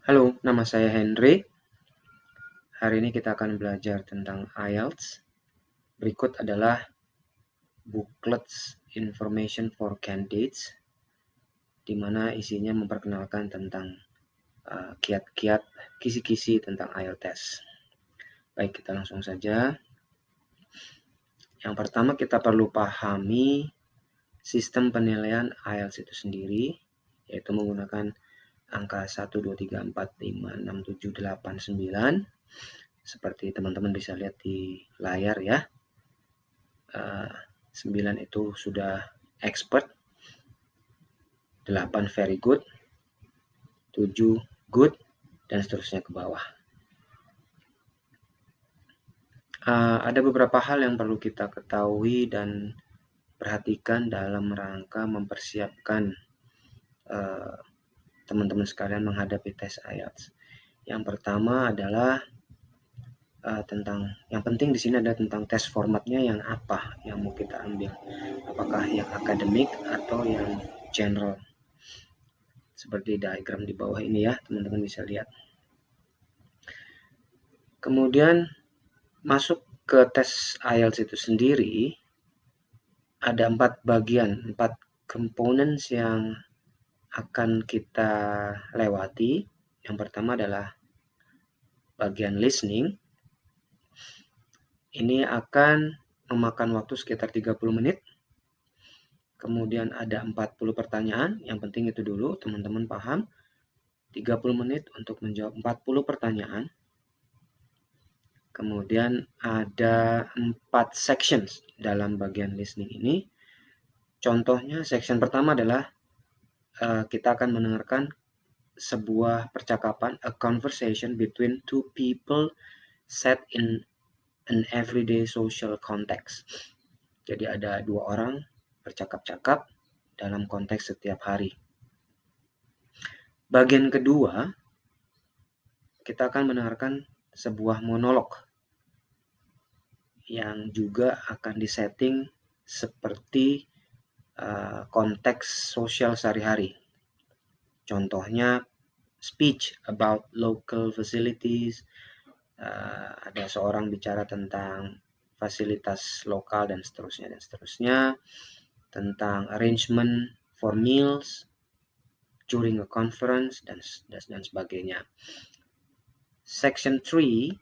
Halo, nama saya Henry. Hari ini kita akan belajar tentang IELTS. Berikut adalah booklets Information for Candidates, di mana isinya memperkenalkan tentang kiat-kiat, kisi-kisi tentang IELTS test. Baik, kita langsung saja. Yang pertama kita perlu pahami sistem penilaian IELTS itu sendiri, yaitu menggunakan angka 1, 2, 3, 4, 5, 6, 7, 8, 9. Seperti teman-teman bisa lihat di layar ya. 9 itu sudah expert, 8 very good, 7 good, dan seterusnya ke bawah. Ada beberapa hal yang perlu kita ketahui dan perhatikan dalam rangka mempersiapkan teman-teman sekalian menghadapi tes IELTS. Yang pertama adalah yang penting di sini adalah tentang tes formatnya yang apa yang mau kita ambil, apakah yang akademik atau yang general, seperti diagram di bawah ini ya, teman-teman bisa lihat. Kemudian masuk ke tes IELTS itu sendiri, ada 4 bagian, 4 components yang akan kita lewati. Yang pertama adalah bagian listening. Ini akan memakan waktu sekitar 30 menit. Kemudian ada 40 pertanyaan, yang penting itu dulu teman-teman paham. 30 menit untuk menjawab 40 pertanyaan. Kemudian ada 4 sections dalam bagian listening ini. Contohnya, section pertama adalah kita akan mendengarkan sebuah percakapan, a conversation between two people set in an everyday social context. Jadi ada dua orang bercakap-cakap dalam konteks setiap hari. Bagian kedua, kita akan mendengarkan sebuah monolog yang juga akan disetting seperti konteks sosial sehari-hari. Contohnya, speech about local facilities, ada seorang bicara tentang fasilitas lokal dan seterusnya, tentang arrangement for meals during a conference dan sebagainya. Section 3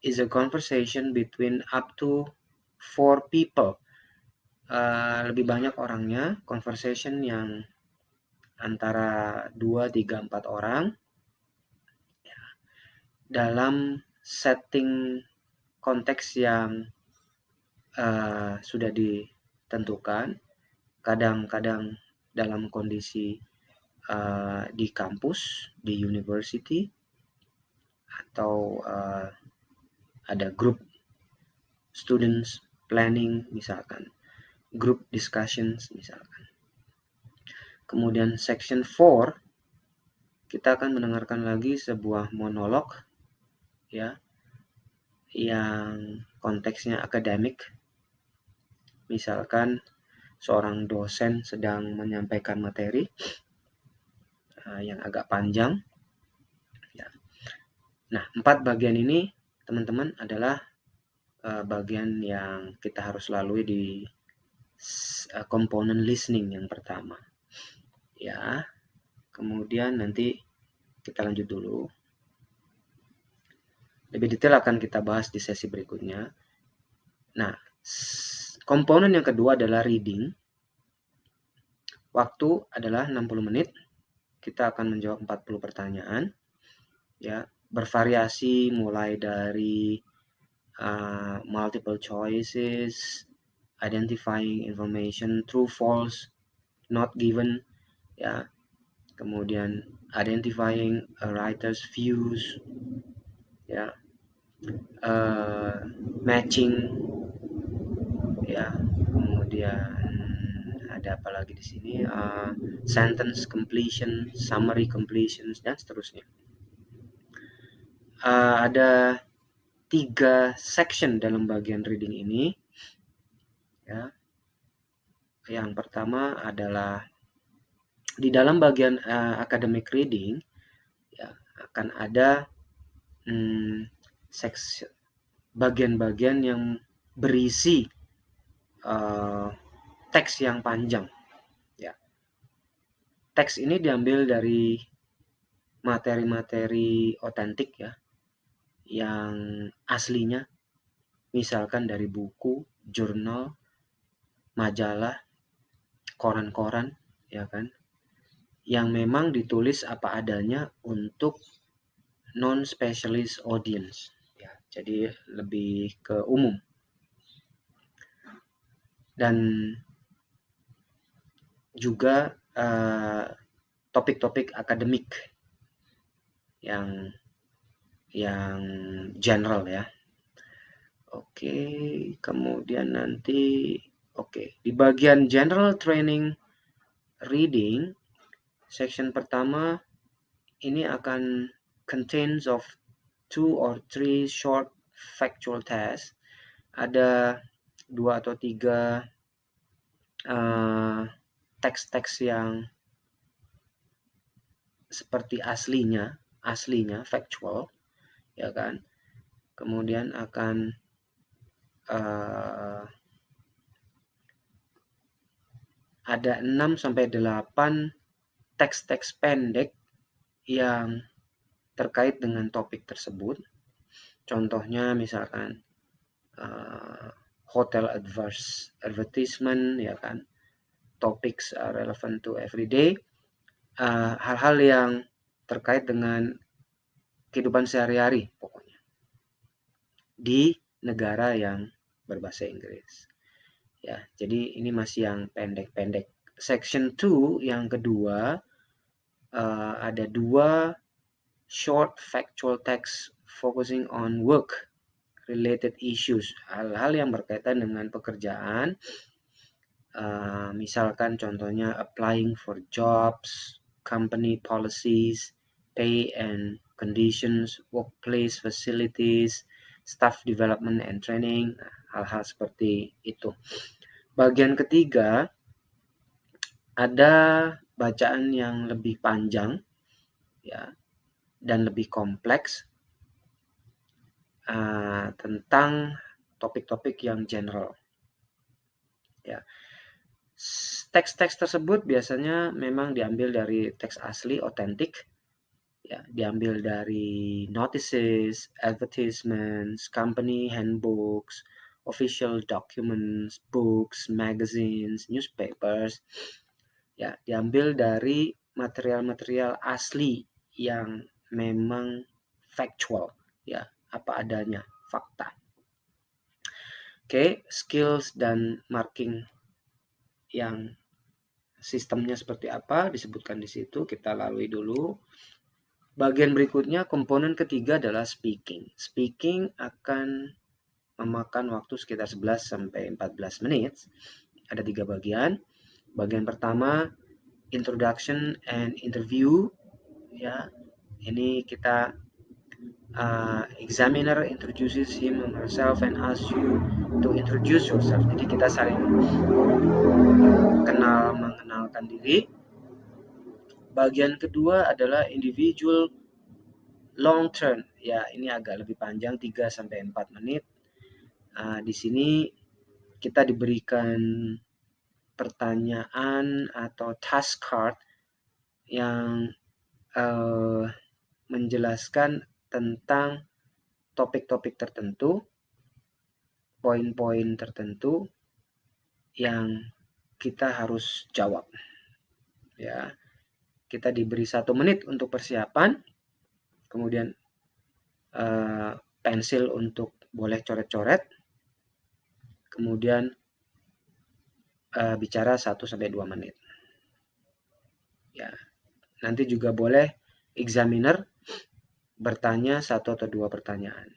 is a conversation between up to 4 people. Lebih banyak orangnya, conversation yang antara 2, 3, 4 orang dalam setting konteks yang sudah ditentukan, kadang-kadang dalam kondisi di kampus, di university, atau ada group students planning misalkan, group discussions misalkan. Kemudian section 4, kita akan mendengarkan lagi sebuah monolog ya, yang konteksnya akademik. Misalkan seorang dosen sedang menyampaikan materi yang agak panjang. Ya. Nah, 4 bagian ini teman-teman adalah bagian yang kita harus lalui di komponen listening yang pertama. Ya, kemudian nanti kita lanjut dulu. Lebih detail akan kita bahas di sesi berikutnya. Nah, komponen yang kedua adalah reading. Waktu adalah 60 menit. Kita akan menjawab 40 pertanyaan. Ya, bervariasi mulai dari multiple choices, identifying information, true, false, not given, ya. Kemudian identifying a writer's views, ya, matching, ya. Kemudian ada apa lagi di sini? Sentence completion, summary completion, dan seterusnya. Ada 3 section dalam bagian reading ini. Ya. Yang pertama adalah di dalam bagian academic reading, Ya, akan ada bagian-bagian yang berisi teks yang panjang. Ya, teks ini diambil dari materi-materi otentik ya, yang aslinya, misalkan dari buku, jurnal, majalah, koran-koran, ya kan, yang memang ditulis apa adanya untuk non-specialist audience. Ya, jadi lebih ke umum. Dan juga topik-topik akademik yang general ya. Oke, kemudian nanti di bagian general training reading, section pertama ini akan contains of 2 or 3 short factual tests. Ada 2 atau 3 teks-teks yang seperti aslinya factual, ya kan. Kemudian akan ada 6 sampai 8 teks-teks pendek yang terkait dengan topik tersebut. Contohnya misalkan hotel advertisement, ya kan. Topics are relevant to everyday. Hal-hal yang terkait dengan kehidupan sehari-hari pokoknya di negara yang berbahasa Inggris. Ya, jadi ini masih yang pendek-pendek. Section 2 yang kedua ada 2 short factual text focusing on work related issues, hal-hal yang berkaitan dengan pekerjaan. Misalkan contohnya applying for jobs, company policies, pay and conditions, workplace facilities, staff development and training, hal-hal seperti itu. Bagian ketiga ada bacaan yang lebih panjang ya dan lebih kompleks tentang topik-topik yang general. Ya. Teks-teks tersebut biasanya memang diambil dari teks asli otentik, ya, diambil dari notices, advertisements, company handbooks, official documents, books, magazines, newspapers. Ya, diambil dari material-material asli yang memang factual, ya, apa adanya, fakta. Oke, skills dan marking yang sistemnya seperti apa disebutkan di situ, kita lalui dulu. Bagian berikutnya, komponen ketiga adalah speaking. Speaking akan memakan waktu sekitar 11 sampai 14 menit. Ada 3 bagian. Bagian pertama, introduction and interview. Ya, ini kita examiner introduces him or herself and asks you to introduce yourself. Jadi kita saling mengenalkan diri. Bagian kedua adalah individual long term. Ya, ini agak lebih panjang, 3 sampai 4 menit. Di sini kita diberikan pertanyaan atau task card yang menjelaskan tentang topik-topik tertentu, poin-poin tertentu yang kita harus jawab. Ya, kita diberi 1 menit untuk persiapan, kemudian pensil untuk boleh coret-coret, kemudian bicara 1 sampai 2 menit. Ya, nanti juga boleh examiner bertanya 1 atau 2 pertanyaan.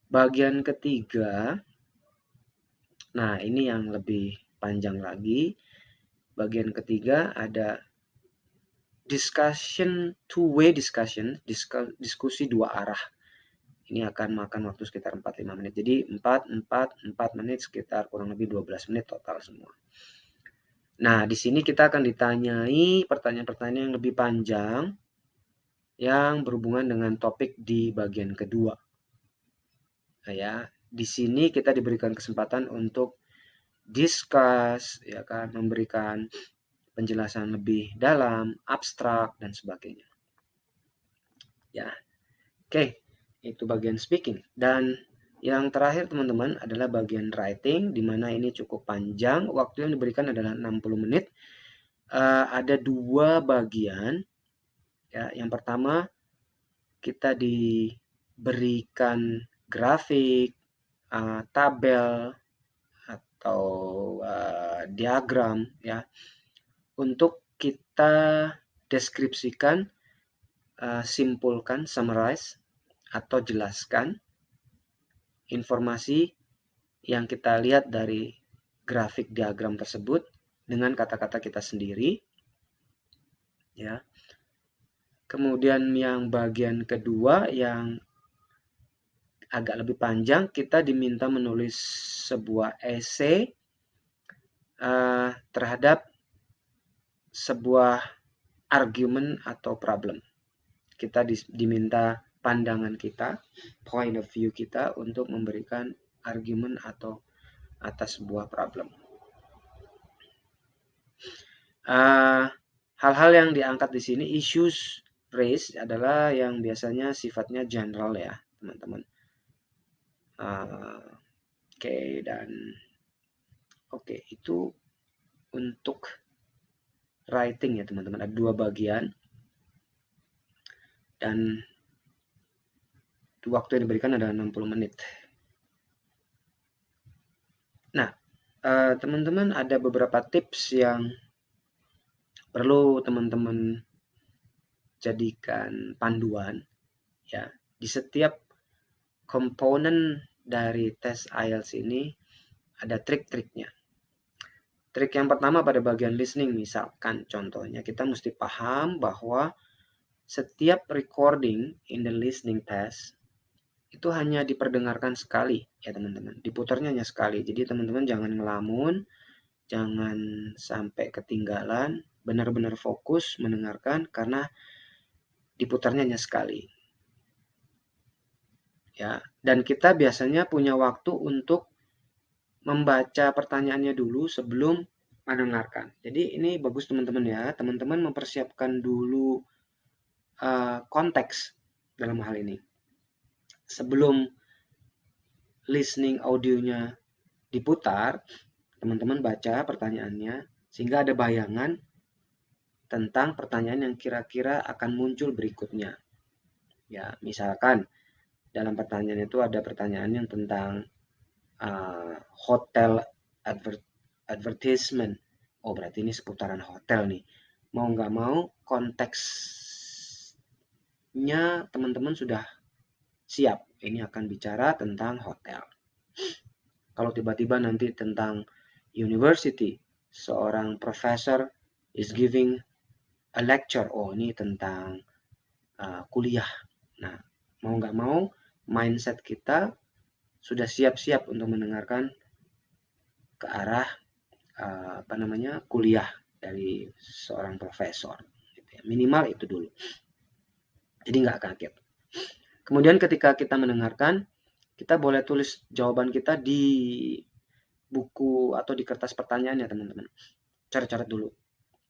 Bagian ketiga, nah ini yang lebih panjang lagi. Bagian ketiga ada discussion, two-way discussion, diskusi 2 arah. Ini akan makan waktu sekitar 45 menit. Jadi 4 menit, sekitar kurang lebih 12 menit total semua. Nah, di sini kita akan ditanyai pertanyaan-pertanyaan yang lebih panjang yang berhubungan dengan topik di bagian kedua. Nah, ya, di sini kita diberikan kesempatan untuk discuss, ya kan, memberikan penjelasan lebih dalam, abstrak dan sebagainya. Ya, oke, itu bagian speaking. Dan yang terakhir teman-teman adalah bagian writing, di mana ini cukup panjang. Waktu yang diberikan adalah 60 menit. Ada dua bagian. Ya, yang pertama kita diberikan grafik, tabel atau diagram, ya, untuk kita deskripsikan, simpulkan, summarize atau jelaskan informasi yang kita lihat dari grafik diagram tersebut dengan kata-kata kita sendiri, ya. Kemudian yang bagian kedua yang agak lebih panjang, kita diminta menulis sebuah esai terhadap sebuah argumen atau problem. Kita diminta pandangan kita, point of view kita untuk memberikan argumen atau atas sebuah problem. Hal-hal yang diangkat di sini, issues raised adalah yang biasanya sifatnya general ya, teman-teman. Dan itu untuk writing ya teman-teman. Ada dua bagian dan waktu yang diberikan adalah 60 menit. Nah, teman-teman ada beberapa tips yang perlu teman-teman jadikan panduan ya. Di setiap komponen dari tes IELTS ini ada trik-triknya. Trik yang pertama pada bagian listening, misalkan contohnya kita mesti paham bahwa setiap recording in the listening test itu hanya diperdengarkan sekali ya teman-teman, diputarnya hanya sekali. Jadi teman-teman jangan ngelamun, jangan sampai ketinggalan, benar-benar fokus mendengarkan karena diputarnya hanya sekali. Ya, dan kita biasanya punya waktu untuk membaca pertanyaannya dulu sebelum mendengarkan. Jadi ini bagus teman-teman ya, teman-teman mempersiapkan dulu konteks dalam hal ini. Sebelum listening audionya diputar, teman-teman baca pertanyaannya sehingga ada bayangan tentang pertanyaan yang kira-kira akan muncul berikutnya. Ya, misalkan dalam pertanyaan itu ada pertanyaan yang tentang hotel advertisement. Oh, berarti ini seputaran hotel nih. Mau nggak mau konteksnya teman-teman sudah siap. Ini akan bicara tentang hotel. Kalau tiba-tiba nanti tentang university, seorang profesor is giving a lecture. Oh, ini tentang kuliah. Nah, mau nggak mau mindset kita sudah siap-siap untuk mendengarkan ke arah kuliah dari seorang profesor. Minimal itu dulu. Jadi nggak kaget. Kemudian ketika kita mendengarkan, kita boleh tulis jawaban kita di buku atau di kertas pertanyaan ya teman-teman. Coret-coret dulu.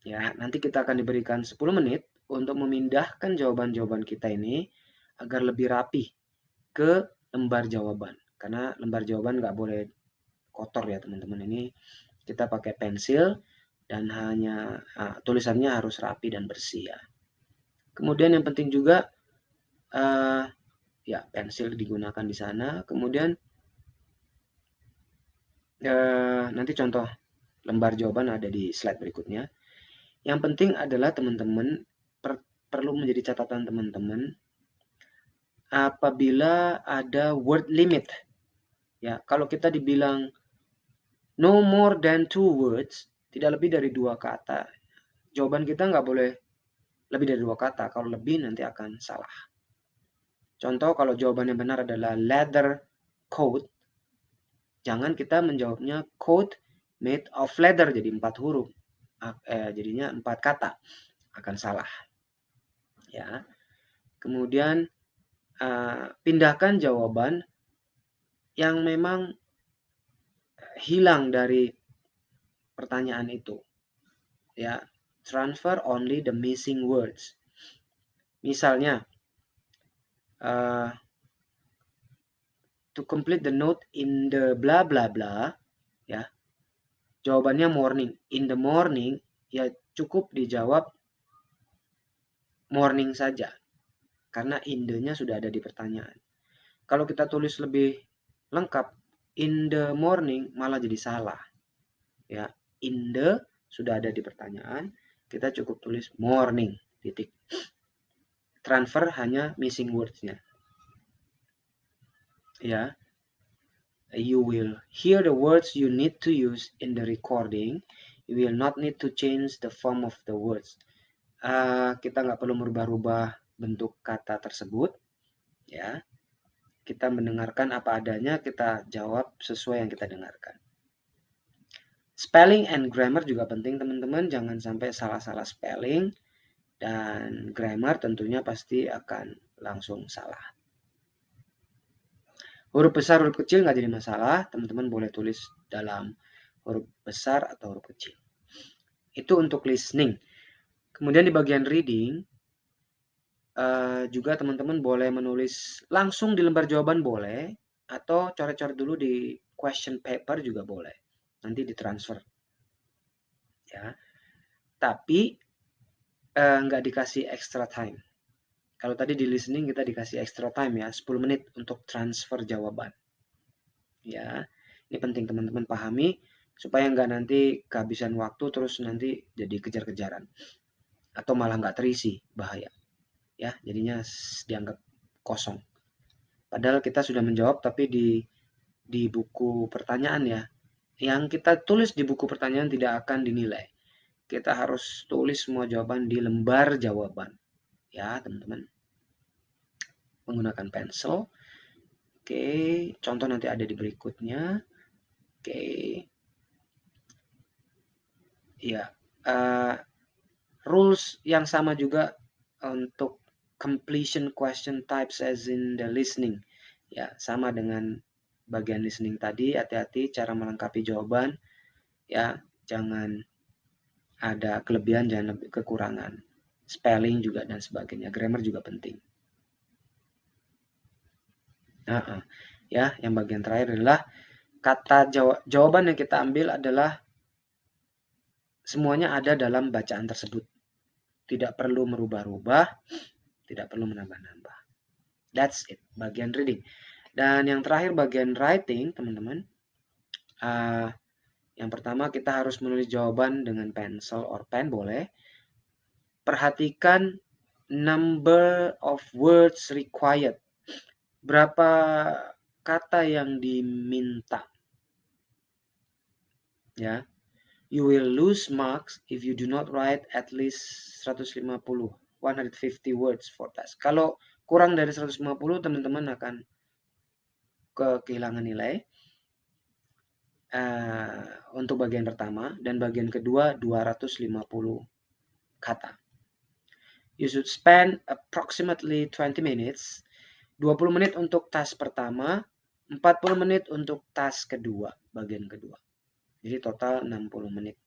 Ya, nanti kita akan diberikan 10 menit untuk memindahkan jawaban-jawaban kita ini agar lebih rapi ke lembar jawaban. Karena lembar jawaban nggak boleh kotor ya teman-teman. Ini kita pakai pensil dan hanya tulisannya harus rapi dan bersih ya. Kemudian yang penting juga ya pensil digunakan di sana. Kemudian nanti contoh lembar jawaban ada di slide berikutnya. Yang penting adalah teman-teman perlu menjadi catatan teman-teman apabila ada word limit. Ya, kalau kita dibilang no more than 2 words, tidak lebih dari 2 kata. Jawaban kita nggak boleh lebih dari 2 kata. Kalau lebih nanti akan salah. Contoh kalau jawaban yang benar adalah leather coat, jangan kita menjawabnya coat made of leather, jadi 4 huruf. Jadinya 4 kata. Akan salah. Ya. Kemudian pindahkan jawaban yang memang hilang dari pertanyaan itu. Ya, transfer only the missing words. Misalnya, to complete the note in the blah blah blah, ya, jawabannya morning. In the morning, ya cukup dijawab morning saja, karena in the-nya sudah ada di pertanyaan. Kalau kita tulis lebih lengkap, in the morning malah jadi salah. Ya, in the sudah ada di pertanyaan, kita cukup tulis morning, titik. Transfer hanya missing words-nya. Ya, you will hear the words you need to use in the recording. You will not need to change the form of the words. Kita nggak perlu merubah-rubah bentuk kata tersebut. Ya, kita mendengarkan apa adanya, kita jawab sesuai yang kita dengarkan. Spelling and grammar juga penting teman-teman, jangan sampai salah-salah spelling, dan grammar tentunya pasti akan langsung salah. Huruf besar, huruf kecil nggak jadi masalah, teman-teman boleh tulis dalam huruf besar atau huruf kecil. Itu untuk listening. Kemudian di bagian reading, juga teman-teman boleh menulis langsung di lembar jawaban boleh, atau coret-coret dulu di question paper juga boleh. Nanti ditransfer. Ya. Tapi nggak dikasih extra time. Kalau tadi di listening kita dikasih extra time ya, 10 menit untuk transfer jawaban. Ya, ini penting teman-teman pahami supaya nggak nanti kehabisan waktu terus nanti jadi kejar-kejaran atau malah nggak terisi, bahaya. Ya, jadinya dianggap kosong. Padahal kita sudah menjawab tapi di buku pertanyaan ya, yang kita tulis di buku pertanyaan tidak akan dinilai. Kita harus tulis semua jawaban di lembar jawaban. Ya, teman-teman. Menggunakan pensil. Oke, contoh nanti ada di berikutnya. Oke. Ya, rules yang sama juga untuk completion question types as in the listening. Ya, sama dengan bagian listening tadi, hati-hati cara melengkapi jawaban. Ya, jangan ada kelebihan, jangan lebih kekurangan. Spelling juga dan sebagainya, grammar juga penting. Ya, yang bagian terakhir adalah kata jawaban yang kita ambil adalah semuanya ada dalam bacaan tersebut. Tidak perlu merubah-rubah, tidak perlu menambah-nambah. That's it, bagian reading. Dan yang terakhir bagian writing, teman-teman. Yang pertama kita harus menulis jawaban dengan pencil or pen, boleh. Perhatikan number of words required. Berapa kata yang diminta. Ya. You will lose marks if you do not write at least 150 words for task. Kalau kurang dari 150, teman-teman akan kehilangan nilai. Untuk bagian pertama, dan bagian kedua 250 kata. You should spend approximately 20 minutes. 20 menit untuk task pertama, 40 menit untuk task kedua, bagian kedua. Jadi total 60 menit.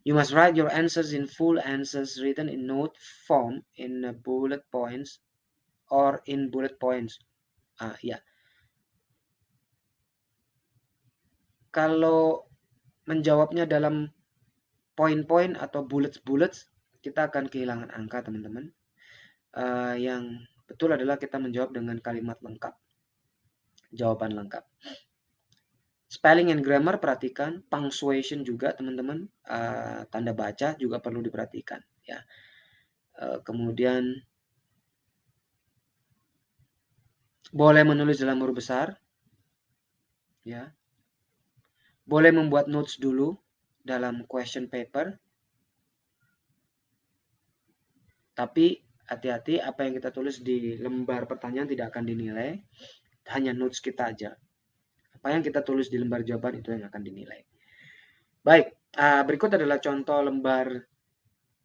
You must write your answers in full answers written in note form in bullet points or in bullet points. Ya. Kalau menjawabnya dalam poin-poin atau bullets, kita akan kehilangan angka, teman-teman. Yang betul adalah kita menjawab dengan kalimat lengkap. Jawaban lengkap. Spelling and grammar perhatikan, punctuation juga teman-teman, tanda baca juga perlu diperhatikan ya. Kemudian boleh menulis dalam huruf besar ya. Boleh membuat notes dulu dalam question paper. Tapi hati-hati, apa yang kita tulis di lembar pertanyaan tidak akan dinilai, hanya notes kita aja. Apa yang kita tulis di lembar jawaban itu yang akan dinilai. Baik, berikut adalah contoh lembar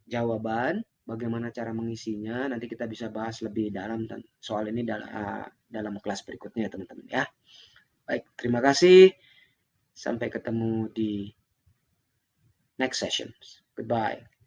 jawaban bagaimana cara mengisinya. Nanti kita bisa bahas lebih dalam soal ini dalam kelas berikutnya ya teman-teman ya. Baik, terima kasih. Sampai ketemu di next session. Goodbye.